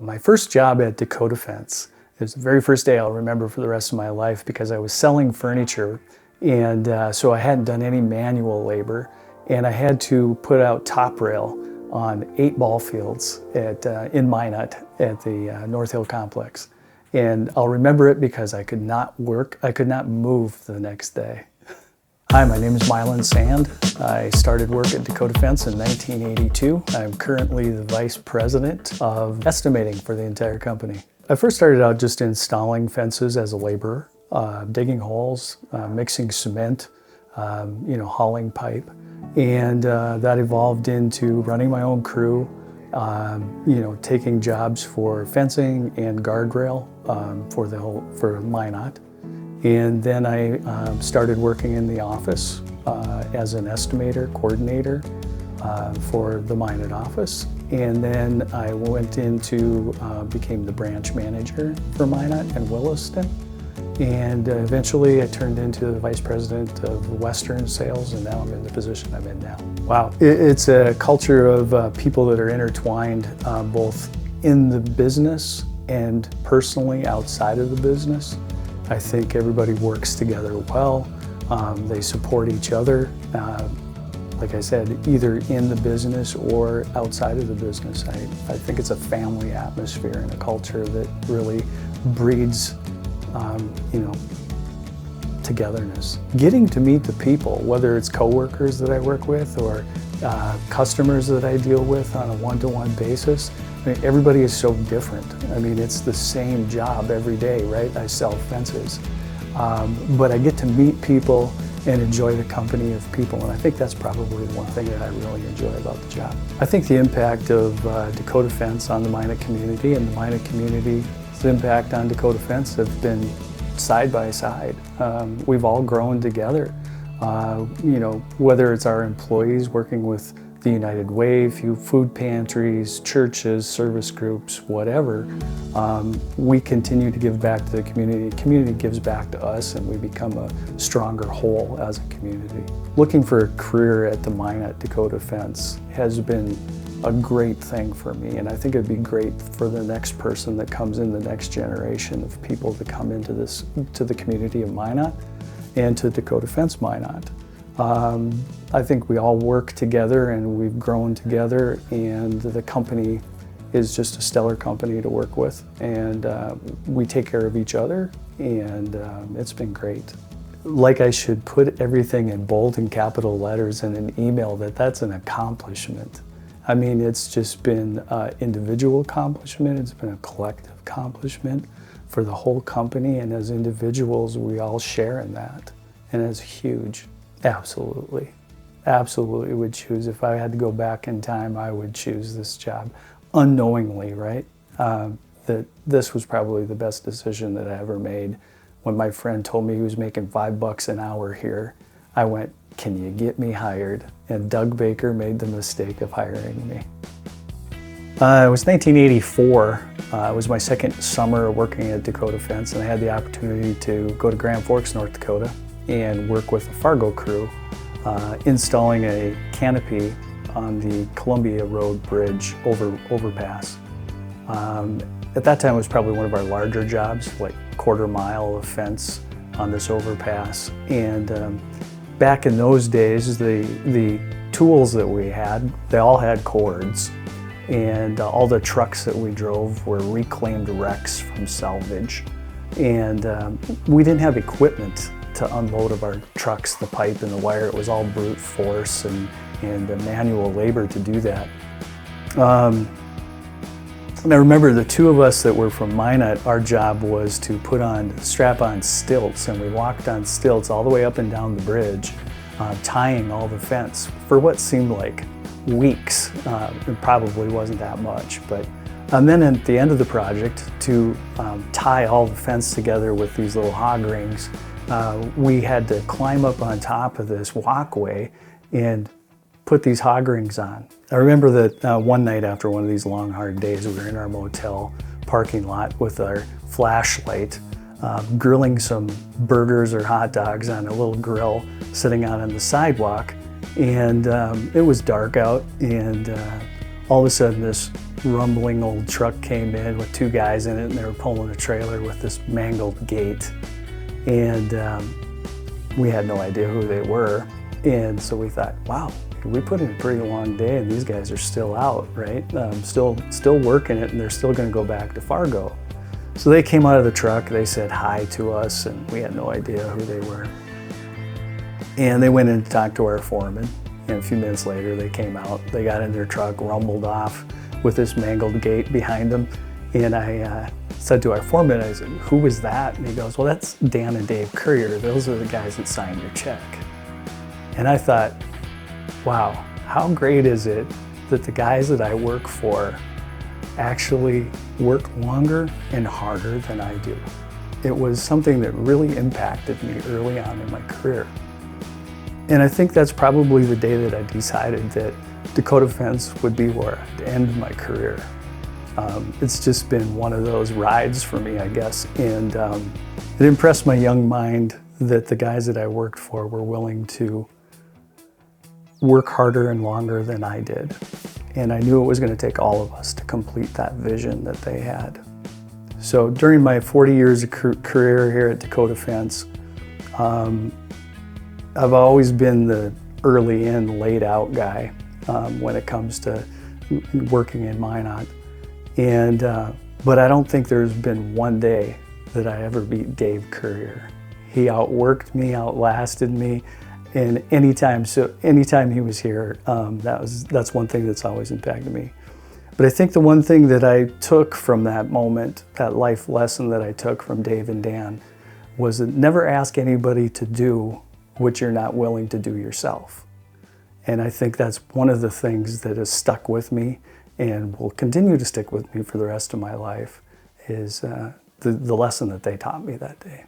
My first job at Dakota Fence, it was the very first day I'll remember for the rest of my life because I was selling furniture, and so I hadn't done any manual labor, and I had to put out top rail on 8 ball fields in Minot at the North Hill complex. And I'll remember it because I could not work, I could not move the next day. Hi, my name is Mylan Sand. I started work at Dakota Fence in 1982. I'm currently the Vice President of Estimating for the entire company. I first started out just installing fences as a laborer, digging holes, mixing cement, hauling pipe. And that evolved into running my own crew, taking jobs for fencing and guardrail for Minot. And then I started working in the office as an estimator, coordinator for the Minot office. And then I went into, became the branch manager for Minot and Williston. And eventually I turned into the vice president of Western sales, and now I'm in the position I'm in now. Wow, it's a culture of people that are intertwined both in the business and personally outside of the business. I think everybody works together well. They support each other. Like I said, either in the business or outside of the business. I think it's a family atmosphere and a culture that really breeds, togetherness. Getting to meet the people, whether it's coworkers that I work with or customers that I deal with on a one-to-one basis. I mean, everybody is so different. I mean, it's the same job every day, right? I sell fences. But I get to meet people and enjoy the company of people, and I think that's probably one thing that I really enjoy about the job. I think the impact of Dakota Fence on the Minot community and the Minot community's impact on Dakota Fence have been side by side. We've all grown together. Whether it's our employees working with the United Way, food pantries, churches, service groups, whatever, we continue to give back to the community. The community gives back to us, and we become a stronger whole as a community. Looking for a career at the Minot Dakota Fence has been a great thing for me, and I think it'd be great for the next person that comes in, the next generation of people to come into to the community of Minot and to Dakota Fence Minot. I think we all work together and we've grown together, and the company is just a stellar company to work with, and we take care of each other, and it's been great. Like I should put everything in bold and capital letters in an email that's an accomplishment. I mean, it's just been an individual accomplishment, it's been a collective accomplishment for the whole company, and as individuals we all share in that, and it's huge. Absolutely. Absolutely would choose. If I had to go back in time, I would choose this job unknowingly, right? That this was probably the best decision that I ever made. When my friend told me he was making $5 an hour here, I went, "Can you get me hired?" And Doug Baker made the mistake of hiring me. It was 1984. It was my second summer working at Dakota Fence, and I had the opportunity to go to Grand Forks, North Dakota, and work with a Fargo crew installing a canopy on the Columbia Road Bridge overpass. At that time, it was probably one of our larger jobs, like quarter-mile of fence on this overpass. And back in those days, the tools that we had, they all had cords, and all the trucks that we drove were reclaimed wrecks from salvage. And we didn't have equipment to unload of our trucks, the pipe and the wire. It was all brute force and manual labor to do that. And I remember the two of us that were from Minot, our job was to strap on stilts, and we walked on stilts all the way up and down the bridge, tying all the fence for what seemed like weeks. It probably wasn't that much, but and then at the end of the project, to tie all the fence together with these little hog rings, we had to climb up on top of this walkway and put these hog rings on. I remember that one night after one of these long, hard days, we were in our motel parking lot with our flashlight, grilling some burgers or hot dogs on a little grill sitting out on the sidewalk. And it was dark out, and all of a sudden this rumbling old truck came in with 2 guys in it, and they were pulling a trailer with this mangled gate. And we had no idea who they were. And so we thought, wow, we put in a pretty long day and these guys are still out, right? Still working it, and they're still gonna go back to Fargo. So they came out of the truck, they said hi to us, and we had no idea who they were. And they went in to talk to our foreman. And a few minutes later, they came out, they got in their truck, rumbled off with this mangled gate behind them. And I said to our foreman, I said, who was that? And he goes, well, that's Dan and Dave Courier. Those are the guys that signed your check. And I thought, wow, how great is it that the guys that I work for actually work longer and harder than I do. It was something that really impacted me early on in my career. And I think that's probably the day that I decided that Dakota Fence would be where I'd end my career. It's just been one of those rides for me, I guess. And it impressed my young mind that the guys that I worked for were willing to work harder and longer than I did. And I knew it was going to take all of us to complete that vision that they had. So during my 40 years of career here at Dakota Fence, I've always been the early in, laid out guy when it comes to working in Minot. And, but I don't think there's been one day that I ever beat Dave Courier. He outworked me, outlasted me, and anytime he was here, that's one thing that's always impacted me. But I think the one thing that I took from that moment, that life lesson that I took from Dave and Dan, was that never ask anybody to do what you're not willing to do yourself. And I think that's one of the things that has stuck with me and will continue to stick with me for the rest of my life, is the lesson that they taught me that day.